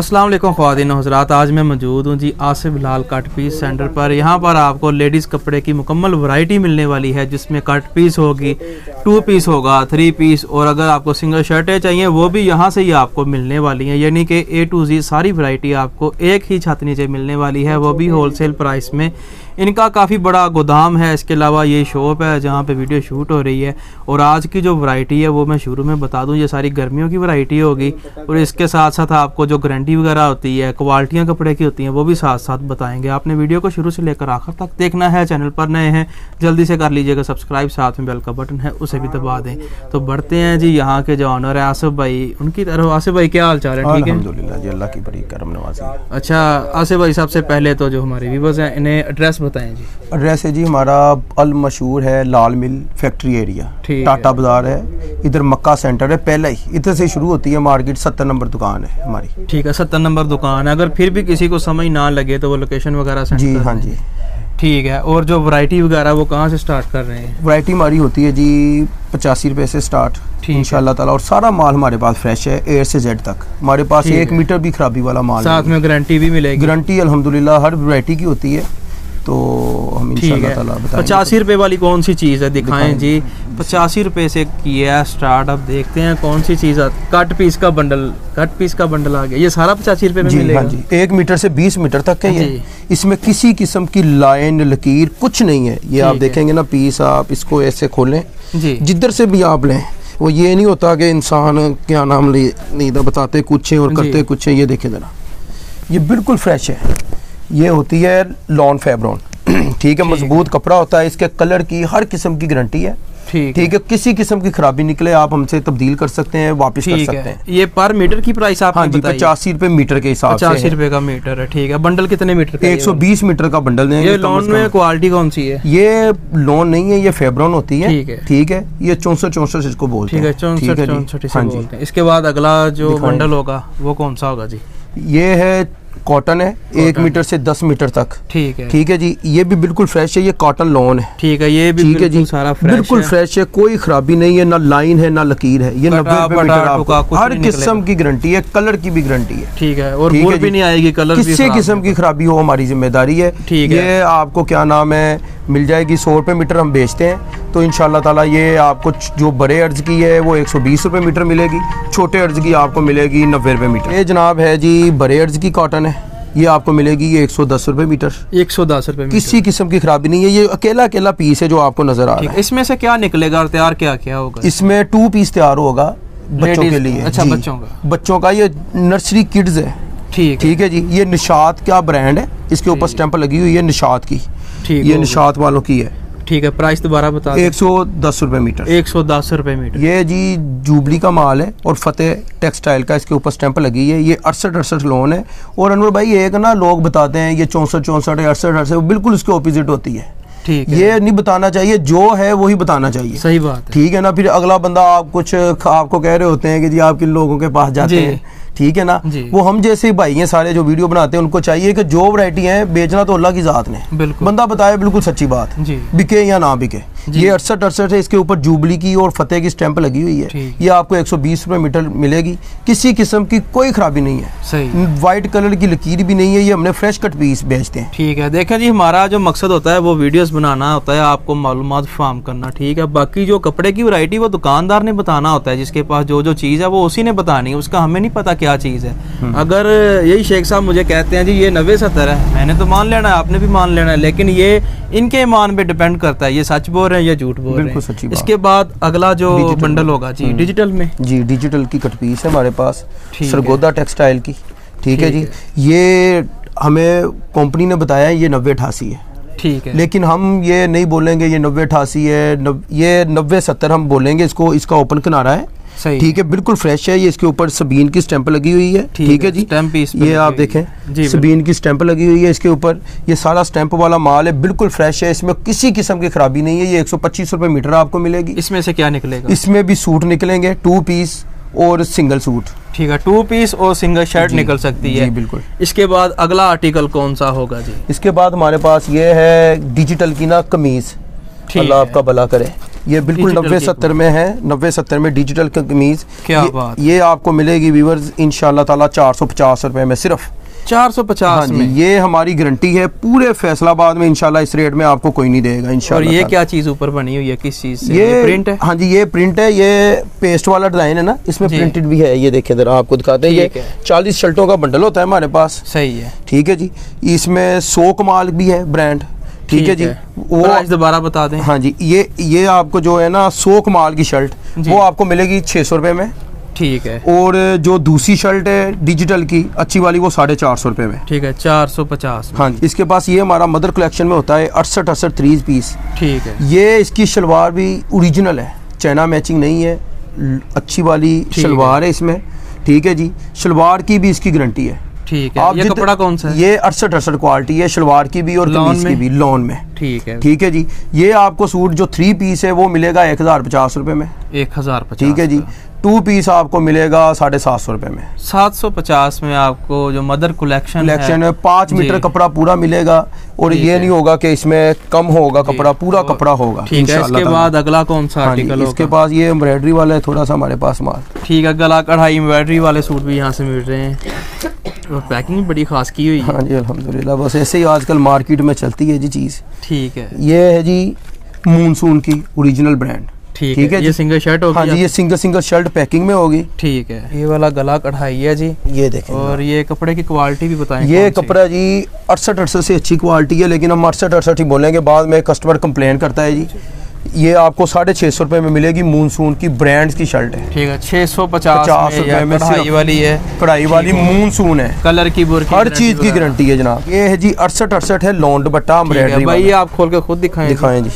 अस्सलाम वालेकुम ख्वातीन हज़रात, आज मैं मौजूद हूँ जी आसिफ लाल कट पीस सेंटर पर। यहाँ पर आपको लेडीज़ कपड़े की मुकम्मल वैरायटी मिलने वाली है, जिसमें कट पीस होगी, 2 पीस होगा, 3 पीस, और अगर आपको सिंगल शर्टें चाहिए वो भी यहाँ से ही आपको मिलने वाली हैं। यानी कि A to Z सारी वैरायटी आपको एक ही छत नीचे मिलने वाली है, वो भी होलसेल प्राइस में। इनका काफ़ी बड़ा गोदाम है। इसके अलावा ये शॉप है जहाँ पे वीडियो शूट हो रही है। और आज की जो वैरायटी है वो मैं शुरू में बता दूँ, ये सारी गर्मियों की वैरायटी होगी, और इसके साथ साथ आपको जो गारंटी वगैरह होती है, क्वालिटियाँ कपड़े की होती हैं, वो भी साथ साथ बताएंगे। आपने वीडियो को शुरू से लेकर आखिर तक देखना है। चैनल पर नए हैं जल्दी से कर लीजिएगा सब्सक्राइब, साथ में बेल का बटन है उसे भी दबा दें। तो बढ़ते हैं जी यहाँ के जो ऑनर है आसिफ भाई, उनकी तरफ। आसिफ भाई क्या हाल चाल है? ठीक है अल्हम्दुलिल्लाह जी, अल्लाह की बड़ी करम नवाज़ी। अच्छा आसिफ भाई, सबसे पहले तो जो हमारे व्यूअर्स हैं इन्हें एड्रेस बताएं जी। एड्रेस है जी हमारा अल मशहूर है लाल मिल फैक्ट्री एरिया, टाटा बाजार है, इधर मक्का सेंटर है। पहले ही इधर से शुरू होती है मार्केट, 70 नंबर दुकान है हमारी। ठीक है, 70 नंबर दुकान है। अगर फिर भी किसी को समझ ना लगे तो वो लोकेशन वगैरह सेंड जी, हाँ जी, ठीक है। और जो वैरायटी वगैरह वो कहाँ से स्टार्ट कर रहे हैं? वैरायटी हमारी होती है जी 85 रुपये से स्टार्ट इंशाल्लाह ताला, और सारा माल हमारे पास फ्रेश है A से Z तक। हमारे पास 1 मीटर भी खराबी वाला माल, साथ में गारंटी भी मिलेगी। गारंटी अल्हम्दुलिल्लाह हर वैरायटी की होती है। तो हम इंशाल्लाह ताला बताएंगे। 85 रुपये वाली कौन सी चीज़ है दिखाएं जी। 85 रुपये से किया है स्टार्ट। अब देखते हैं कौन सी चीज़ है। कट पीस का बंडल आ गया। ये सारा 85 रुपये में मिलेगा? हाँ जी, 1 मीटर से 20 मीटर तक है ये। इसमें किसी किस्म की लाइन लकीर कुछ नहीं है। ये आप देखेंगे ना पीस, आप इसको ऐसे खोलें जी, जिधर से भी आप लें, वो ये नहीं होता कि इंसान क्या नाम नहीं बताते कुछ है और करते कुछ है। ये देखें जरा, ये बिल्कुल फ्रेश है। ये होती है लॉन फैब्रॉन, ठीक है, मजबूत कपड़ा होता है। इसके कलर की हर किस्म की गारंटी है, ठीक है। किसी किस्म की खराबी निकले आप हमसे तब्दील कर सकते हैं, वापस कर सकते हैं। ये पर मीटर की प्राइस आप? हाँ जी, 85 रुपए मीटर के हिसाब से। 85 रुपए का मीटर है, ठीक है। बंडल कितने मीटर का? 120 मीटर का बंडल देंगे। ये लॉन में क्वालिटी कौन सी है? ये लॉन नहीं है, ये फैब्रॉन होती है, ठीक है। ये 64 इसको बोलते हैं, 64। इसके बाद अगला जो बंडल होगा वो कौन सा होगा जी? ये है कॉटन है, 1 मीटर से 10 मीटर तक, ठीक है जी। ये भी बिल्कुल फ्रेश है, ये कॉटन लॉन है, ठीक है। ये भी बिल्कुल सारा फ्रेश, बिल्कुल फ्रेश है, कोई खराबी नहीं है, ना लाइन है ना लकीर है। ये 90 रुपए मीटर आपको हर किस्म की गारंटी है, कलर की भी गारंटी है, ठीक है। और बोल भी नहीं आएगी कलर, किसी किस्म की खराबी हो हमारी जिम्मेदारी है, ठीक है। ये आपको क्या नाम है मिल जाएगी 100 रुपए मीटर हम बेचते हैं। तो इंशाल्लाह ताला ये आपको जो बड़े अर्ज की है वो 120 रुपए मीटर मिलेगी, छोटे अर्ज की आपको मिलेगी 90 रुपए मीटर। ये जनाब है जी बड़े अर्ज की कॉटन है, ये आपको मिलेगी ये 110 रुपए मीटर। 110 रुपए, किसी किस्म की खराबी नहीं है। ये अकेला पीस है जो आपको नजर आ रहा है। इसमें से क्या निकलेगा, तैयार क्या होगा? इसमें 2 पीस तैयार होगा बच्चों के लिए। अच्छा, बच्चों का ये नर्सरी किड्स है, ठीक है जी। ये निशात का ब्रांड है, इसके ऊपर स्टैंप लगी हुई है निशात की, ये निशात वालों की है, ठीक है। प्राइस दोबारा बता। 110 रुपए मीटर। 110 रुपए मीटर। ये जी जुबली का माल है और फतेह टेक्सटाइल का इसके ऊपर स्टैंप लगी है। ये 68 लोन है। और अनवर भाई एक ना लोग बताते हैं ये 64 68 बिल्कुल इसके ऑपोजिट होती है, ठीक है। ये नहीं बताना चाहिए, जो है वही बताना चाहिए, सही बात है, ठीक है ना। फिर अगला बंदा आप कुछ आपको कह रहे होते हैं कि जी आप किन लोगों के पास जाते हैं, ठीक है ना। वो हम जैसे भाई हैं सारे जो वीडियो बनाते हैं, उनको चाहिए कि जो वैरायटी है बेचना तो अल्लाह की जात ने, बंदा बताए बिल्कुल सच्ची बात, बिके या ना बिके। ये 68 है, इसके ऊपर जुबली की और फतेह की स्टैंप लगी हुई है। ये आपको 120 रुपए मीटर मिलेगी, किसी किस्म की कोई खराबी नहीं है, सही। व्हाइट कलर की लकीर भी नहीं है। ये हमने फ्रेश कट पीस बेचते हैं, ठीक है। देखें जी, हमारा जो मकसद होता है वो वीडियोस बनाना होता है, आपको मालूमात फार्म करना, ठीक है। बाकी जो कपड़े की वैरायटी वो दुकानदार ने बताना होता है, जिसके पास जो चीज़ है वो उसी ने बतानी है, उसका हमें नहीं पता क्या चीज़ है। अगर यही शेख साहब मुझे कहते हैं जी ये 90-70 है, मैंने तो मान लेना है, आपने भी मान लेना है, लेकिन ये इनके ईमान पे डिपेंड करता है, ये सच बोल रहे हैं या झूठ बोल रहे हैं। इसके बाद अगला जो बंडल होगा जी डिजिटल में, जी डिजिटल की कट पीस है हमारे पास, सरगोदा टेक्सटाइल की, ठीक है जी। ये हमें कंपनी ने बताया है ये 90-88 है, ठीक है। लेकिन हम ये नहीं बोलेंगे ये 90-88 है, ये 90-70 हम बोलेंगे। इसको, इसका ओपन किनारा है, ठीक है, बिल्कुल फ्रेश है। ये इसके ऊपर सबीन की स्टैंप लगी हुई है, ठीक है जी। ये आप देखें सबीन की स्टैंप लगी हुई है इसके ऊपर। ये सारा स्टैंप वाला माल है, बिल्कुल फ्रेश है, इसमें किसी किस्म की खराबी नहीं है। ये 125 रुपए मीटर आपको मिलेगी। इसमें से क्या निकलेगा? इसमें भी सूट निकलेंगे, 2 पीस और सिंगल सूट, ठीक है। 2 पीस और सिंगल शर्ट निकल सकती है, बिल्कुल। इसके बाद अगला आर्टिकल कौन सा होगा जी? इसके बाद हमारे पास ये है डिजिटल की ना कमीज, अल्लाह आपका भला करे। ये बिल्कुल 90-70 में है, 90-70 में डिजिटल कमीज। क्या बात। ये आपको मिलेगी व्यूअर्स इंशाल्लाह ताला 450 रुपए में, सिर्फ 450 में। ये हमारी गारंटी है पूरे फैसलाबाद में, इंशाल्लाह इस रेट में आपको कोई नहीं देगा इंशाल्लाह। और ये क्या चीज ऊपर बनी हुई है, किस चीज से? ये प्रिंट है। हाँ जी, ये प्रिंट है, ये पेस्ट वाला डिजाइन है ना, इसमें प्रिंटेड भी है। ये देखें जरा, आपको दिखाते हैं। ये 40 शर्टों का बंडल होता है हमारे पास। सही है, ठीक है जी। इसमें 100 कमाल भी है ब्रांड, ठीक है जी। वो प्राइस दोबारा बता दें। हाँ जी, ये आपको जो है ना 100 कमाल की शर्ट, वो आपको मिलेगी 600 रुपए में। ठीक है। और जो दूसरी शर्ट है डिजिटल की अच्छी वाली, वो 450 रुपए में। ठीक है, 450। हाँ जी। इसके पास ये हमारा मदर कलेक्शन में होता है 68 3 पीस। ठीक है। ये इसकी शलवार भी ओरिजिनल है, चाइना मैचिंग नहीं है, अच्छी वाली शलवार है इसमें। ठीक है जी, शलवार की भी इसकी गारंटी है। ठीक है। ये कपड़ा कौन सा है? ये 68 क्वालिटी है, शलवार की भी और कमीज की भी, लॉन में। ठीक है। ठीक है जी। ये आपको सूट जो 3 पीस है वो मिलेगा 1050 रुपए में। 1050। ठीक है जी। 2 पीस आपको मिलेगा 750 रुपए में। 750 में आपको जो मदर कलेक्शन है 5 मीटर कपड़ा पूरा मिलेगा। और ये नहीं होगा कि इसमें कम होगा कपड़ा, पूरा कपड़ा होगा। ठीक है। इसके बाद अगला कौन सा आर्टिकल होगा? इसके पास ये एम्ब्रॉयडरी वाला है थोड़ा सा हमारे पास माल। ठीक है, गला कढ़ाई एम्ब्रॉयडरी वाले सूट भी यहाँ से मिल रहे हैं और पैकिंग बड़ी खास की हुई है। हाँ जी अल्हम्दुलिल्लाह, बस ऐसे ही आजकल मार्केट में चलती है जी चीज़। ठीक है। ये है जी मूनसून की ओरिजिनल ब्रांड। ठीक है। ये सिंगल शर्ट होगी? हाँ जी, ये सिंगल शर्ट पैकिंग में होगी। ठीक है। ये वाला गला कढ़ाई है जी, ये देखें। और ये कपड़े की क्वालिटी भी बताएं। ये कपड़ा जी 68 से अच्छी क्वालिटी है, लेकिन हम 68 ही बोलेंगे, बाद में कस्टमर कंप्लेन करता है जी। ये आपको 650 रुपए में मिलेगी, मूनसून की ब्रांड की शर्ट है। ठीक है, 650 रुपए में कढ़ाई वाली है, कढ़ाई वाली मूनसून है, कलर की बुर्की, हर चीज की गारंटी है जनाब। ये है जी 68 है, लॉन दुपट्टा एम्ब्रॉयडरी। भाई आप खोल के खुद दिखाएं जी।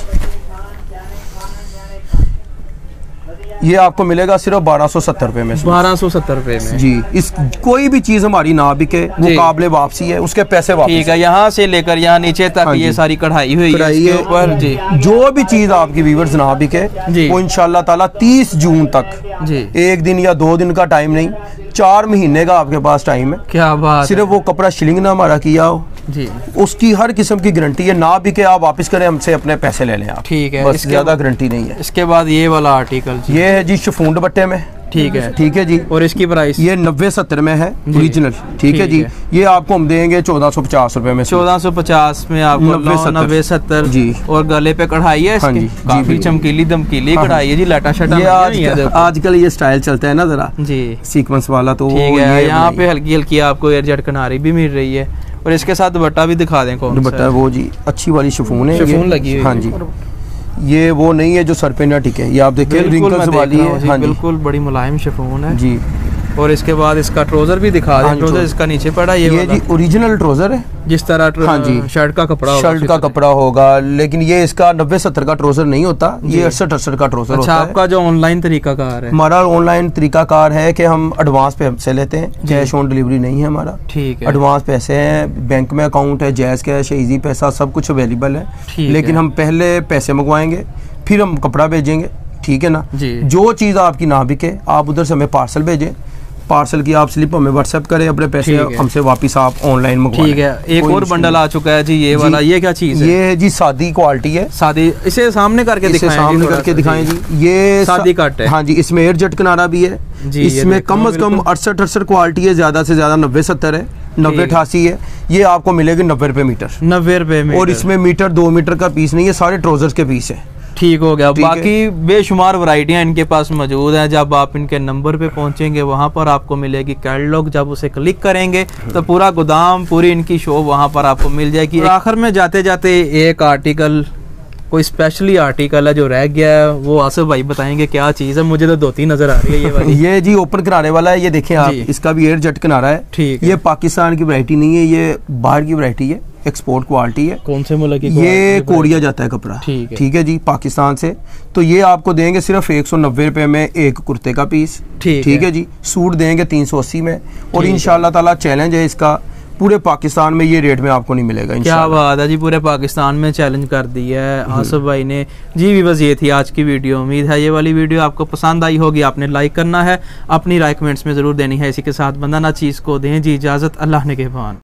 ये आपको मिलेगा सिर्फ 1270 रुपए में। 1270 रुपए में जी। इस कोई भी चीज हमारी ना बिके वो काबिले वापसी है, उसके पैसे वापस। ठीक है, यहाँ से लेकर यहाँ नीचे तक ये सारी कढ़ाई हुई है ऊपर जी। जो भी चीज आपकी व्यूअर्स ना बिके वो इंशाल्लाह ताला 30 जून तक जी, 1 दिन या 2 दिन का टाइम नहीं, 4 महीने का आपके पास टाइम है। क्या बात। सिर्फ वो कपड़ा शिलिंग ना हमारा किया हो जी, उसकी हर किस्म की गारंटी है। ना बिके आप वापस करें, हमसे अपने पैसे ले लें आप। ठीक है, बस ज्यादा गारंटी नहीं है। इसके बाद ये वाला आर्टिकल ये है जी शिफॉन दुपट्टे में। ठीक है जी। और इसकी प्राइस ये 90-70 में है ओरिजिनल। ठीक है जी। ये आपको हम देंगे 1450 रुपए में। 1450 में आपको 90-70 जी। और गले पे कढ़ाई है इसकी, काफी चमकीली दमकीली कढ़ाई है जी। लाटा शटा आजकल ये स्टाइल चलता है ना जरा जी, सीक्वेंस वाला। तो ठीक है, यहाँ पे हल्की हल्की आपको एयरजेट किनारी भी मिल रही है। और इसके साथ दुपट्टा भी दिखा दें कौन सा दुपट्टा? वो जी अच्छी वाली शिफॉन है, शिफॉन लगी हुई। हाँ जी, ये वो नहीं है जो सर पे ना टिके, ये आप देखिए रिंकल्स वाली है। हाँ बिल्कुल बड़ी मुलायम शिफॉन है जी। और इसके बाद इसका ट्राउजर भी दिखा दें। ट्राउजर इसका नीचे पड़ा ये जी ओरिजिनल ट्राउजर है, जिस तरह हाँ जी शर्ट का कपड़ा होगा, लेकिन ये इसका 90-70 का ट्राउजर नहीं होता, ये 68 का ट्राउजर होता है। आपका जो ऑनलाइन तरीकाकार है? हमारा ऑनलाइन तरीकाकार है कि हम एडवांस पैसे लेते हैं, कैश ऑन डिलीवरी नहीं है हमारा। ठीक है, एडवांस पैसे हैं, बैंक में अकाउंट है, जैज कैश है, इजी पैसा, सब कुछ अवेलेबल है। लेकिन हम पहले पैसे मंगवाएंगे, फिर हम कपड़ा भेजेंगे। ठीक है ना जी। जो चीज़ आपकी ना बिके आप उधर से हमें पार्सल भेजें, पार्सल की आप स्लिप हमें व्हाट्सएप करें, अपने पैसे हमसे वापस आप ऑनलाइन मंगवा। ठीक है। एक और बंडल आ चुका है जी, ये वाला। ये क्या चीज़ है? ये है जी सादी क्वालिटी है। सादी, इसे सामने करके दिखाएं। सामने करके दिखाएं जी। ये सादी कट है। हाँ जी, इसमें एयर जेट किनारा भी है जी। इसमें कम से कम 68 क्वालिटी है, ज्यादा से ज्यादा 90-70 है, 90-88 है। ये आपको मिलेगी 90 रुपए मीटर। 90 रुपए मीटर। और इसमें मीटर 2 मीटर का पीस नहीं है, सारे ट्राउजर्स के पीस है। ठीक हो गया। बाकी बेशुमार वैरायटियां इनके पास मौजूद हैं। जब आप इनके नंबर पे पहुंचेंगे वहां पर आपको मिलेगी कैटलॉग। जब उसे क्लिक करेंगे तो पूरा गोदाम, पूरी इनकी शॉप वहां पर आपको मिल जाएगी। आखिर में जाते जाते एक आर्टिकल, कोई स्पेशली आर्टिकल है जो रह गया है, वो आसिफ भाई बताएंगे क्या चीज़ है। मुझे तो धोती नजर आ रही है ये वाली। ये जी ओपन किनारे वाला है, ये देखें आप, इसका भी एयर जेट किनारा है। ठीक है। ये पाकिस्तान की वैरायटी नहीं है, ये बाहर की वैरायटी है, एक्सपोर्ट क्वालिटी है। कौन से मुल्क की? ये कोरिया जाता है कपड़ा। ठीक है जी, पाकिस्तान से। तो ये आपको देंगे सिर्फ 190 रुपए में एक कुर्ते का पीस। ठीक है जी। सूट देंगे 380 में। और इंशाल्लाह ताला चैलेंज है इसका, पूरे पाकिस्तान में ये रेट में आपको नहीं मिलेगा। क्या बात है जी, पूरे पाकिस्तान में चैलेंज कर दी है आसिफ भाई ने जी। भी बस ये थी आज की वीडियो। उम्मीद है ये वाली वीडियो आपको पसंद आई होगी। आपने लाइक करना है, अपनी राय कमेंट्स में ज़रूर देनी है। इसी के साथ बंदा ना चीज़ को दें जी इजाज़त। अल्लाह निगहबान।